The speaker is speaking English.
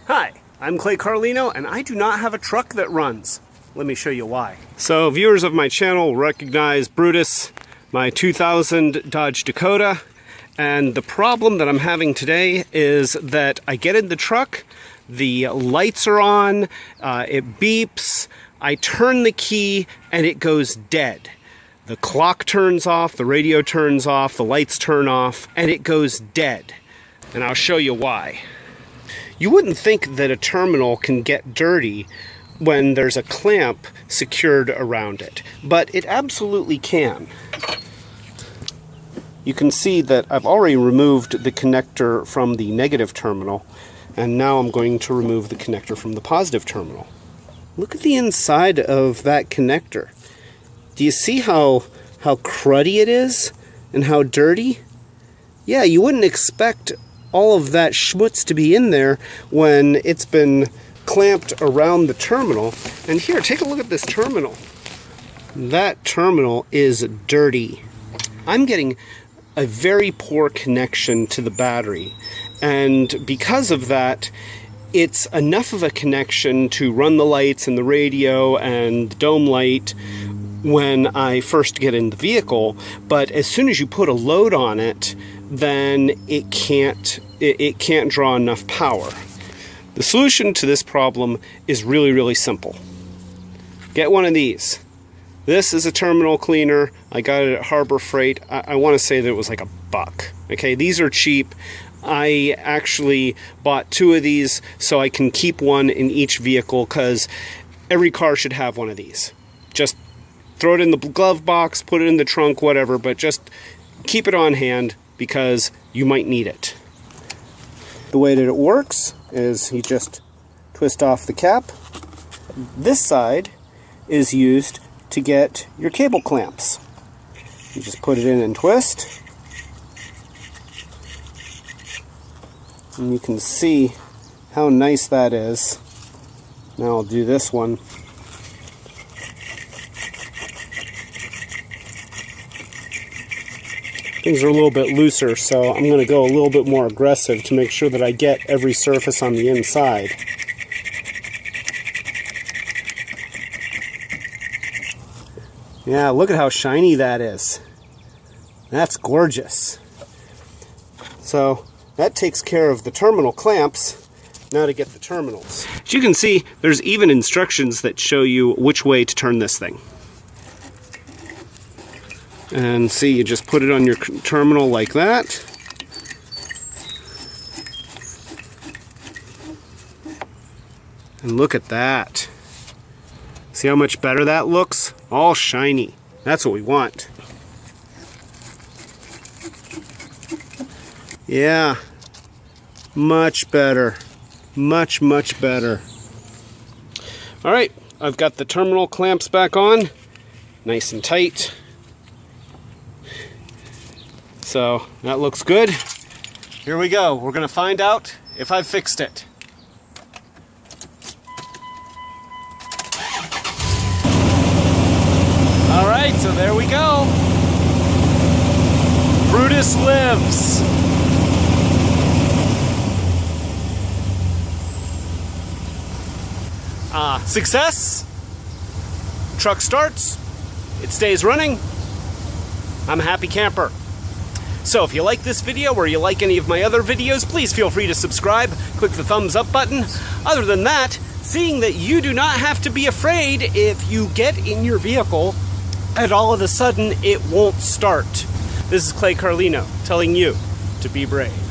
Hi, I'm Clay Carlino, and I do not have a truck that runs. Let me show you why. So viewers of my channel will recognize Brutus, my 2000 Dodge Dakota, and the problem that I'm having today is that I get in the truck, the lights are on, it beeps, I turn the key, and it goes dead. The clock turns off, the radio turns off, the lights turn off, and it goes dead. And I'll show you why. You wouldn't think that a terminal can get dirty when there's a clamp secured around it, but it absolutely can. You can see that I've already removed the connector from the negative terminal, and now I'm going to remove the connector from the positive terminal. Look at the inside of that connector. Do you see how cruddy it is and how dirty? Yeah, you wouldn't expect all of that schmutz to be in there when it's been clamped around the terminal. And here, take a look at this terminal. That terminal is dirty. I'm getting a very poor connection to the battery, and because of that, it's enough of a connection to run the lights and the radio and the dome light when I first get in the vehicle, but as soon as you put a load on it, then it can't draw enough power. The solution to this problem is really simple. Get one of these. This is a terminal cleaner. I got it at Harbor Freight. I want to say that it was like $1. Okay, these are cheap. I actually bought 2 of these so I can keep one in each vehicle, because every car should have one of these. Just throw it in the glove box, put it in the trunk, whatever, but just keep it on hand because you might need it. The way that it works is you just twist off the cap. This side is used to get your cable clamps. You just put it in and twist. And you can see how nice that is. Now I'll do this one. Things are a little bit looser, so I'm going to go a little bit more aggressive to make sure that I get every surface on the inside. Yeah, look at how shiny that is. That's gorgeous. So that takes care of the terminal clamps. Now to get the terminals. As you can see, there's even instructions that show you which way to turn this thing. And see, you just put it on your terminal like that. And look at that. See how much better that looks? All shiny. That's what we want. Yeah. Much better. Much better. Alright, I've got the terminal clamps back on. Nice and tight. So that looks good. Here we go. We're going to find out if I've fixed it. All right, so there we go. Brutus lives. Success. Truck starts. It stays running. I'm a happy camper. So if you like this video or you like any of my other videos, please feel free to subscribe, click the thumbs up button. Other than that, seeing that you do not have to be afraid if you get in your vehicle and all of a sudden it won't start. This is Clay Carlino telling you to be brave.